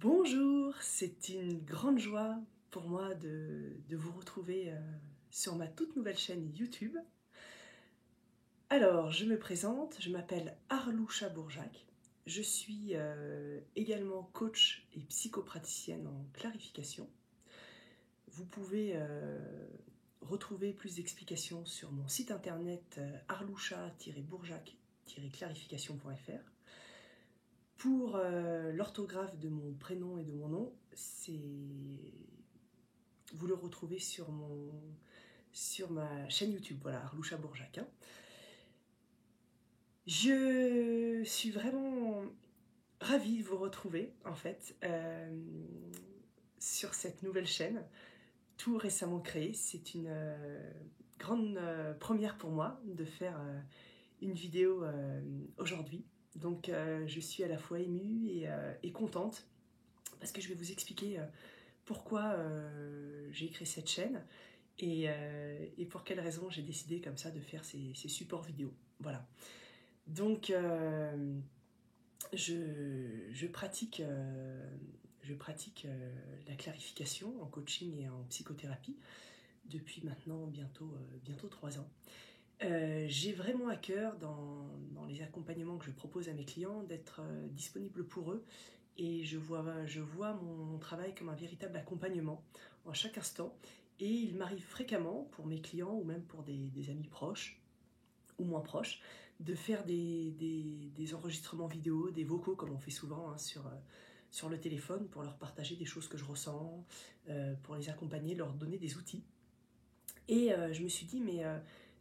Bonjour, c'est une grande joie pour moi de vous retrouver sur ma toute nouvelle chaîne YouTube. Alors, je me présente, je m'appelle Arloucha Bourjac. Je suis également coach et psychopraticienne en clarification. Vous pouvez retrouver plus d'explications sur mon site internet arloucha-bourjac-clarification.fr. Pour l'orthographe de mon prénom et de mon nom, vous le retrouvez sur ma chaîne YouTube, voilà, Arloucha Bourjac. Hein. Je suis vraiment ravie de vous retrouver, en fait, sur cette nouvelle chaîne, tout récemment créée. C'est une grande première pour moi de faire une vidéo aujourd'hui. Donc je suis à la fois émue et contente parce que je vais vous expliquer pourquoi j'ai créé cette chaîne et pour quelles raisons j'ai décidé comme ça de faire ces supports vidéo. Voilà. Donc je pratique, la clarification en coaching et en psychothérapie depuis maintenant bientôt 3 ans. J'ai vraiment à cœur dans les accompagnements que je propose à mes clients d'être disponible pour eux et je vois mon travail comme un véritable accompagnement en chaque instant et il m'arrive fréquemment pour mes clients ou même pour des amis proches ou moins proches de faire des enregistrements vidéo, des vocaux comme on fait souvent hein, sur le téléphone pour leur partager des choses que je ressens, pour les accompagner, leur donner des outils. Et je me suis dit, mais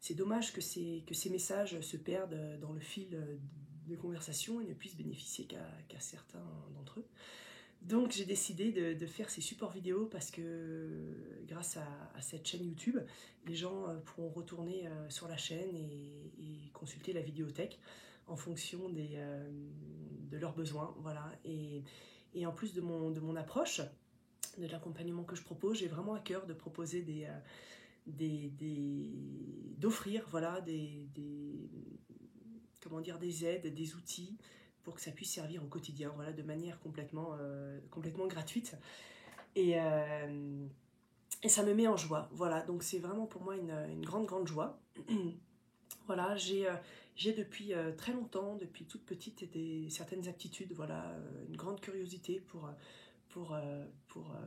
c'est dommage que ces messages se perdent dans le fil de conversation et ne puissent bénéficier qu'à certains d'entre eux. Donc j'ai décidé de faire ces supports vidéo parce que grâce à cette chaîne YouTube, les gens pourront retourner sur la chaîne et consulter la vidéothèque en fonction de leurs besoins. Voilà. Et en plus de mon approche, de l'accompagnement que je propose, j'ai vraiment à cœur de proposer d'offrir voilà, comment dire, des aides, des outils pour que ça puisse servir au quotidien, voilà, de manière complètement gratuite. Et ça me met en joie, voilà, donc c'est vraiment pour moi une grande joie. Voilà, j'ai depuis très longtemps, depuis toute petite, certaines aptitudes, voilà, une grande curiosité pour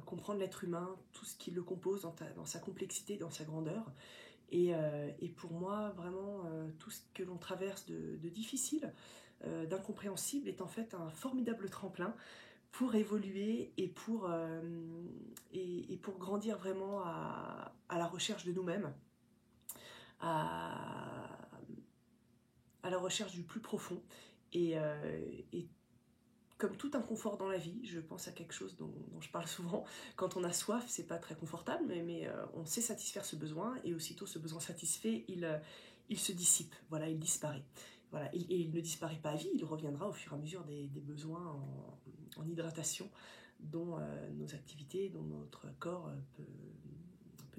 comprendre l'être humain, tout ce qui le compose dans sa complexité, dans sa grandeur. Et pour moi, vraiment, tout ce que l'on traverse de difficile, d'incompréhensible, est en fait un formidable tremplin pour évoluer et pour grandir vraiment à la recherche de nous-mêmes, à, à la recherche du plus profond. Et comme tout inconfort dans la vie, je pense à quelque chose dont je parle souvent. Quand on a soif, c'est pas très confortable, mais on sait satisfaire ce besoin, et aussitôt ce besoin satisfait, il se dissipe, voilà, il disparaît. Voilà, et il ne disparaît pas à vie, il reviendra au fur et à mesure des besoins en hydratation dont nos activités, dont notre corps peut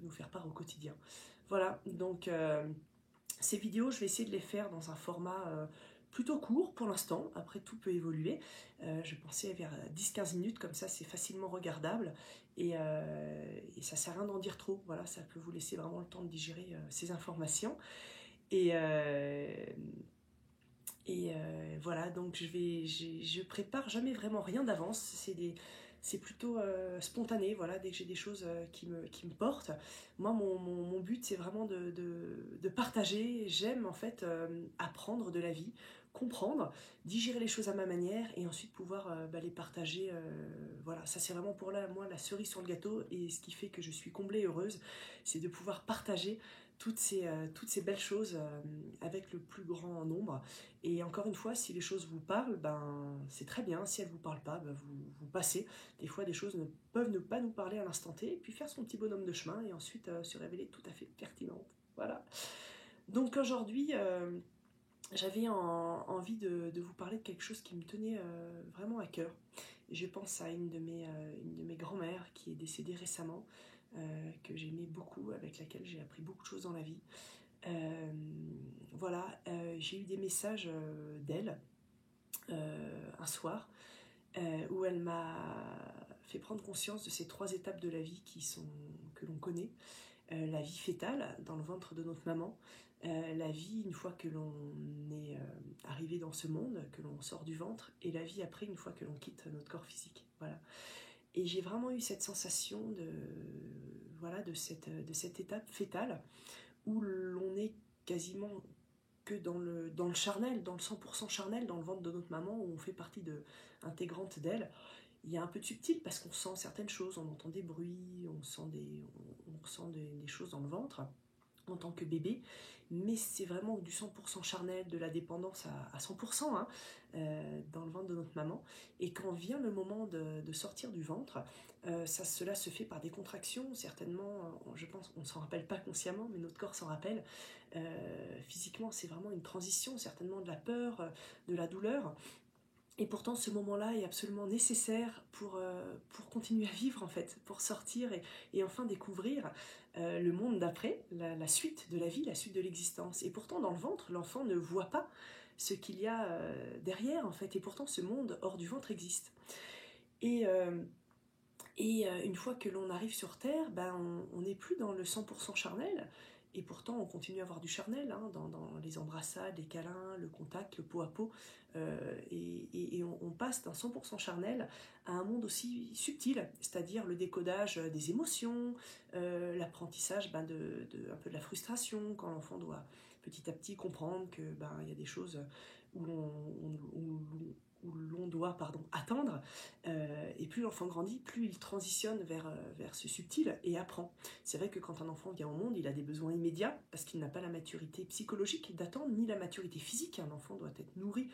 nous faire part au quotidien. Voilà, donc ces vidéos, je vais essayer de les faire dans un format plutôt court pour l'instant, après tout peut évoluer. Je pensais vers 10-15 minutes, comme ça c'est facilement regardable et ça sert à rien d'en dire trop, voilà, ça peut vous laisser vraiment le temps de digérer ces informations. Et, euh, voilà, donc je prépare jamais vraiment rien d'avance, c'est plutôt spontané, voilà, dès que j'ai des choses qui me portent. Moi, mon but, c'est vraiment de partager. J'aime en fait apprendre de la vie, comprendre, digérer les choses à ma manière et ensuite pouvoir les partager. Voilà, ça c'est vraiment pour moi la cerise sur le gâteau et ce qui fait que je suis comblée et heureuse, c'est de pouvoir partager toutes ces belles choses avec le plus grand nombre. Et encore une fois, si les choses vous parlent, ben, c'est très bien. Si elles ne vous parlent pas, ben, vous passez. Des fois, des choses peuvent ne pas nous parler à l'instant T, et puis faire son petit bonhomme de chemin et ensuite se révéler tout à fait pertinente. Voilà. Donc aujourd'hui, j'avais envie de vous parler de quelque chose qui me tenait vraiment à cœur. Je pense à une de mes grand-mères qui est décédée récemment, que j'aimais beaucoup, avec laquelle j'ai appris beaucoup de choses dans la vie. Voilà, j'ai eu des messages d'elle un soir où elle m'a fait prendre conscience de ces 3 étapes de la vie que l'on connaît. La vie fœtale dans le ventre de notre maman, la vie une fois que l'on est arrivé dans ce monde, que l'on sort du ventre, et la vie après une fois que l'on quitte notre corps physique. Voilà. Et j'ai vraiment eu cette sensation de cette étape fœtale où l'on est quasiment que dans le charnel, dans le 100% charnel, dans le ventre de notre maman, où on fait partie intégrante d'elle. Il y a un peu de subtil parce qu'on sent certaines choses, on entend des bruits, on ressent des choses dans le ventre en tant que bébé, mais c'est vraiment du 100% charnel, de la dépendance à 100% dans le ventre de notre maman. Et quand vient le moment de sortir du ventre, cela se fait par des contractions, certainement, je pense, on ne s'en rappelle pas consciemment, mais notre corps s'en rappelle. Physiquement, c'est vraiment une transition, certainement de la peur, de la douleur. Et pourtant, ce moment-là est absolument nécessaire pour continuer à vivre, en fait, pour sortir et enfin découvrir le monde d'après, la suite de la vie, la suite de l'existence. Et pourtant, dans le ventre, l'enfant ne voit pas ce qu'il y a derrière, en fait. Et pourtant, ce monde hors du ventre existe. Et une fois que l'on arrive sur Terre, ben, on n'est plus dans le 100% charnel. Et pourtant, on continue à avoir du charnel dans les embrassades, les câlins, le contact, le peau à peau. Et on passe d'un 100% charnel à un monde aussi subtil, c'est-à-dire le décodage des émotions, l'apprentissage un peu de la frustration, quand l'enfant doit petit à petit comprendre que y a des choses où l'on doit attendre, et plus l'enfant grandit, plus il transitionne vers ce subtil et apprend. C'est vrai que quand un enfant vient au monde, il a des besoins immédiats parce qu'il n'a pas la maturité psychologique d'attendre, ni la maturité physique. Un enfant doit être nourri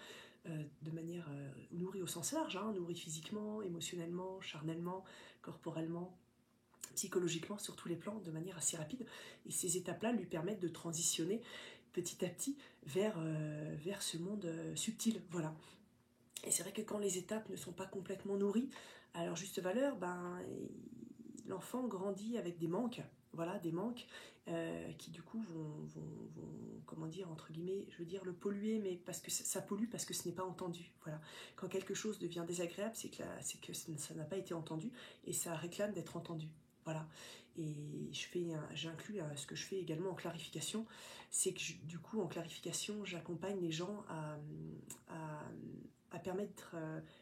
de manière nourri au sens large, nourri physiquement, émotionnellement, charnellement, corporellement, psychologiquement, sur tous les plans, de manière assez rapide. Et ces étapes-là lui permettent de transitionner petit à petit vers ce monde subtil. Voilà. Et c'est vrai que quand les étapes ne sont pas complètement nourries à leur juste valeur, l'enfant grandit avec des manques, voilà, des manques qui du coup vont, comment dire, entre guillemets, je veux dire le polluer, mais parce que ça pollue parce que ce n'est pas entendu. Voilà. Quand quelque chose devient désagréable, c'est que ça n'a pas été entendu et ça réclame d'être entendu. Voilà. Et j'inclus ce que je fais également en clarification, c'est que du coup en clarification, j'accompagne les gens à permettre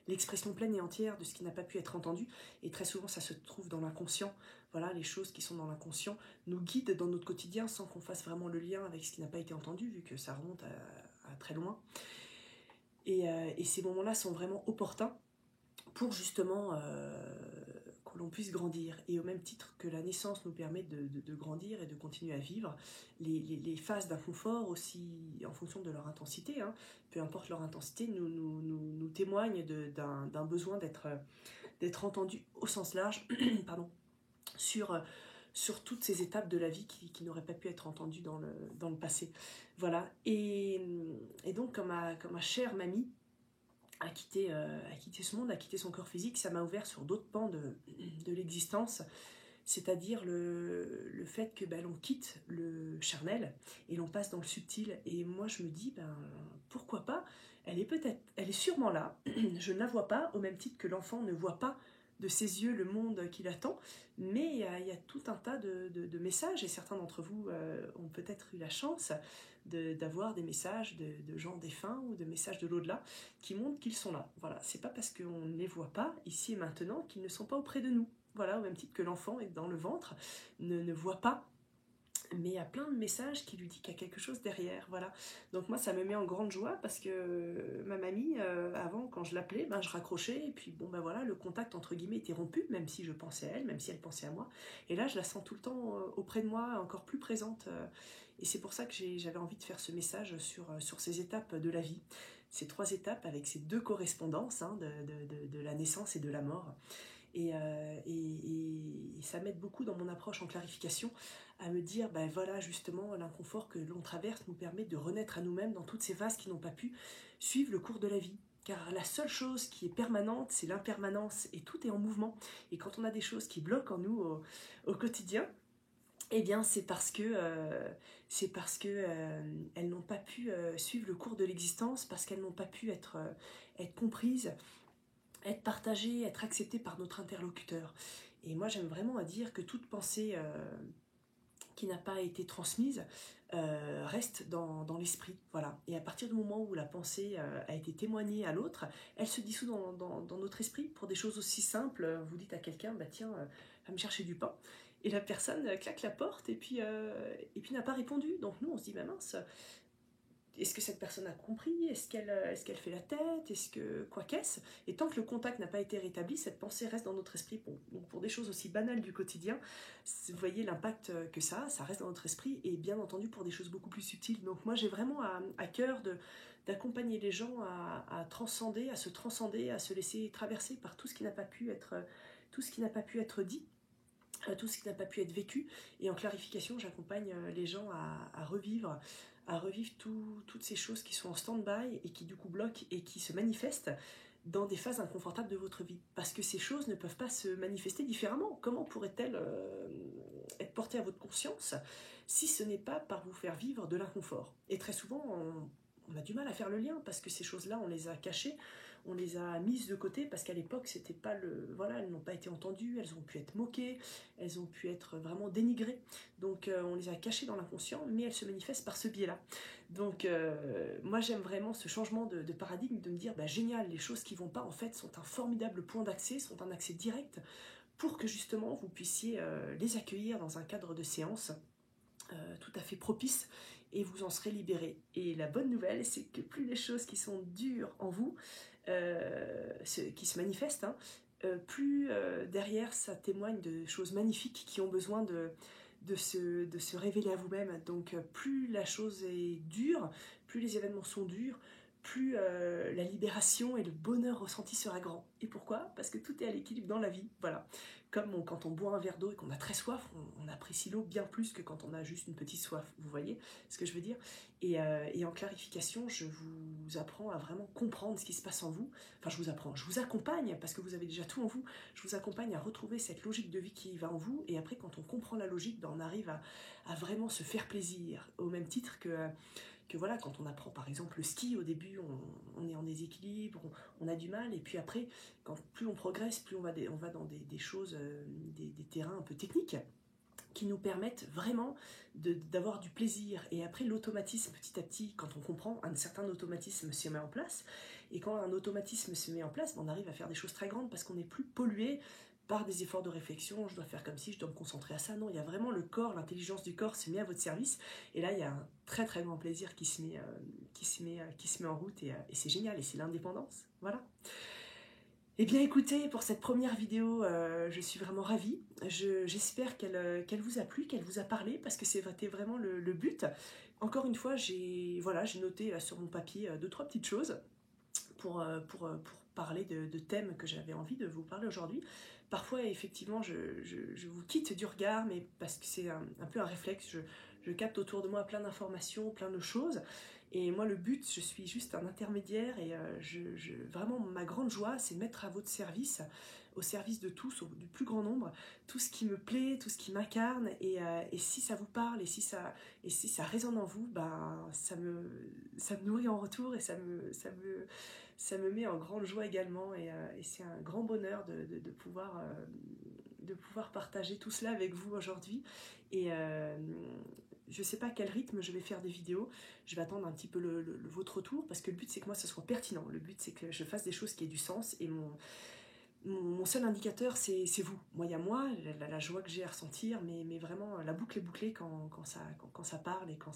l'expression pleine et entière de ce qui n'a pas pu être entendu. Et très souvent, ça se trouve dans l'inconscient. Voilà, les choses qui sont dans l'inconscient nous guident dans notre quotidien sans qu'on fasse vraiment le lien avec ce qui n'a pas été entendu, vu que ça remonte à très loin. Et ces moments-là sont vraiment opportuns pour justement que l'on puisse grandir. Et au même titre que la naissance nous permet de grandir et de continuer à vivre, les phases d'inconfort aussi, en fonction de leur intensité, peu importe leur intensité, nous témoignent d'un besoin d'être entendu au sens large pardon, sur toutes ces étapes de la vie qui n'auraient pas pu être entendues dans le passé. Voilà. Et donc, comme ma chère mamie a quitté ce monde, a quitté son corps physique, ça m'a ouvert sur d'autres pans de l'existence, c'est-à-dire le fait que l'on quitte le charnel et l'on passe dans le subtil. Et moi je me dis, pourquoi pas, elle est sûrement là, je ne la vois pas, au même titre que l'enfant ne voit pas de ses yeux le monde qui l'attend, mais il y a tout un tas de messages, et certains d'entre vous ont peut-être eu la chance d'avoir des messages de gens défunts ou de messages de l'au-delà qui montrent qu'ils sont là. Voilà, c'est pas parce qu'on ne les voit pas ici et maintenant qu'ils ne sont pas auprès de nous. Voilà, au même titre que l'enfant est dans le ventre, ne voit pas, mais il y a plein de messages qui lui disent qu'il y a quelque chose derrière. Voilà. Donc moi, ça me met en grande joie parce que ma mamie, avant, quand je l'appelais, je raccrochais et puis voilà, le contact entre guillemets était rompu, même si je pensais à elle, même si elle pensait à moi. Et là, je la sens tout le temps auprès de moi, encore plus présente. Et c'est pour ça que j'avais envie de faire ce message sur ces étapes de la vie. Ces 3 étapes avec ces 2 correspondances de la naissance et de la mort. Et ça m'aide beaucoup dans mon approche en clarification à me dire, voilà, justement, l'inconfort que l'on traverse nous permet de renaître à nous-mêmes dans toutes ces phases qui n'ont pas pu suivre le cours de la vie. Car la seule chose qui est permanente, c'est l'impermanence, et tout est en mouvement. Et quand on a des choses qui bloquent en nous au quotidien, eh bien c'est parce que elles n'ont pas pu suivre le cours de l'existence, parce qu'elles n'ont pas pu être comprises, être partagé, être accepté par notre interlocuteur. Et moi j'aime vraiment à dire que toute pensée qui n'a pas été transmise reste dans l'esprit. Voilà. Et à partir du moment où la pensée a été témoignée à l'autre, elle se dissout dans notre esprit pour des choses aussi simples. Vous dites à quelqu'un, bah tiens, va me chercher du pain. Et la personne claque la porte et puis n'a pas répondu. Donc nous on se dit, bah mince, est-ce que cette personne a compris? Est-ce qu'elle fait la tête? Est-ce que quoi qu'est-ce? Et tant que le contact n'a pas été rétabli, cette pensée reste dans notre esprit. Donc pour des choses aussi banales du quotidien, vous voyez l'impact que ça reste dans notre esprit, et bien entendu pour des choses beaucoup plus subtiles. Donc moi j'ai vraiment à cœur d'accompagner les gens à transcender, à se transcender, à se laisser traverser par tout ce qui n'a pas pu être, tout ce qui n'a pas pu être dit, tout ce qui n'a pas pu être vécu. Et en clarification, j'accompagne les gens à revivre toutes ces choses qui sont en stand-by et qui du coup bloquent et qui se manifestent dans des phases inconfortables de votre vie. Parce que ces choses ne peuvent pas se manifester différemment. Comment pourraient-elles être portées à votre conscience si ce n'est pas par vous faire vivre de l'inconfort? Et très souvent, on a du mal à faire le lien parce que ces choses-là, on les a cachées, on les a mises de côté parce qu'à l'époque, c'était pas voilà, elles n'ont pas été entendues, elles ont pu être moquées, elles ont pu être vraiment dénigrées. Donc on les a cachées dans l'inconscient, mais elles se manifestent par ce biais-là. Donc moi j'aime vraiment ce changement de paradigme, de me dire bah, génial, les choses qui vont pas en fait sont un formidable point d'accès, sont un accès direct pour que justement vous puissiez les accueillir dans un cadre de séance tout à fait propice, et vous en serez libéré. Et la bonne nouvelle, c'est que plus les choses qui sont dures en vous, qui se manifestent, hein, plus derrière ça témoigne de choses magnifiques qui ont besoin de se révéler à vous-même. Donc plus la chose est dure, plus les événements sont durs, plus la libération et le bonheur ressenti sera grand. Et pourquoi? Parce que tout est à l'équilibre dans la vie. Voilà. Comme quand on boit un verre d'eau et qu'on a très soif, on apprécie l'eau bien plus que quand on a juste une petite soif. Vous voyez ce que je veux dire? Et en clarification, je vous apprends à vraiment comprendre ce qui se passe en vous. Enfin, je vous accompagne, parce que vous avez déjà tout en vous. Je vous accompagne à retrouver cette logique de vie qui va en vous. Et après, quand on comprend la logique, ben, on arrive à vraiment se faire plaisir. Au même titre que voilà, quand on apprend par exemple le ski, au début on est en déséquilibre, on a du mal, et puis après, plus on progresse, plus on va dans des choses, des terrains un peu techniques qui nous permettent vraiment d'avoir du plaisir. Et après, l'automatisme, petit à petit, quand on comprend, un certain automatisme se met en place. Et quand un automatisme se met en place, on arrive à faire des choses très grandes parce qu'on n'est plus pollué par des efforts de réflexion, je dois faire comme si, je dois me concentrer à ça. Non, il y a vraiment le corps, l'intelligence du corps se met à votre service. Et là, il y a un très très grand plaisir qui se met en route, et c'est génial, et c'est l'indépendance. Voilà. Eh bien écoutez, pour cette première vidéo, je suis vraiment ravie. J'espère qu'elle vous a plu, qu'elle vous a parlé, parce que c'était vraiment le but. Encore une fois, j'ai noté là, sur mon papier 2-3 petites choses pour parler de thèmes que j'avais envie de vous parler aujourd'hui. Parfois, effectivement, je vous quitte du regard, mais parce que c'est un peu un réflexe. Je capte autour de moi plein d'informations, plein de choses. Et moi, le but, je suis juste un intermédiaire, et vraiment, ma grande joie, c'est mettre à votre service, au service de tous, du plus grand nombre, tout ce qui me plaît, tout ce qui m'incarne, et si ça vous parle, et si ça résonne en vous, ben, ça me nourrit en retour, et ça me met en grande joie également, et c'est un grand bonheur de pouvoir partager tout cela avec vous aujourd'hui. Et je ne sais pas à quel rythme je vais faire des vidéos, je vais attendre un petit peu votre retour, parce que le but c'est que moi ça soit pertinent, le but c'est que je fasse des choses qui aient du sens, et mon seul indicateur c'est vous. Moi il y a moi, la joie que j'ai à ressentir, mais vraiment la boucle est bouclée quand ça parle, et quand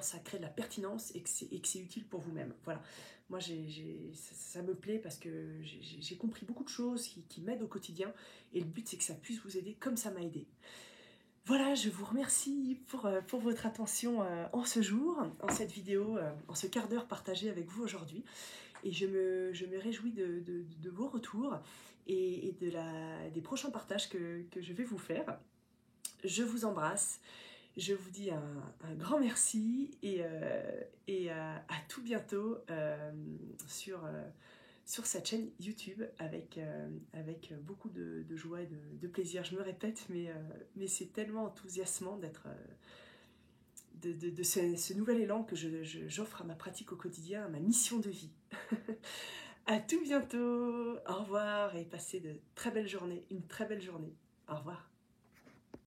ça crée de la pertinence, et que c'est utile pour vous-même. Voilà. Moi, ça me plaît parce que j'ai compris beaucoup de choses qui m'aident au quotidien, et le but, c'est que ça puisse vous aider comme ça m'a aidé. Voilà, je vous remercie pour votre attention en ce jour, en cette vidéo, en ce quart d'heure partagé avec vous aujourd'hui. Et je me réjouis de vos retours, et des prochains partages que je vais vous faire. Je vous embrasse. Je vous dis un grand merci, et à tout bientôt sur cette chaîne YouTube, avec beaucoup de joie et de plaisir. Je me répète, mais c'est tellement enthousiasmant d'être de ce nouvel élan que j'offre à ma pratique au quotidien, à ma mission de vie. À tout bientôt. Au revoir et passez de très belles journées, une très belle journée. Au revoir.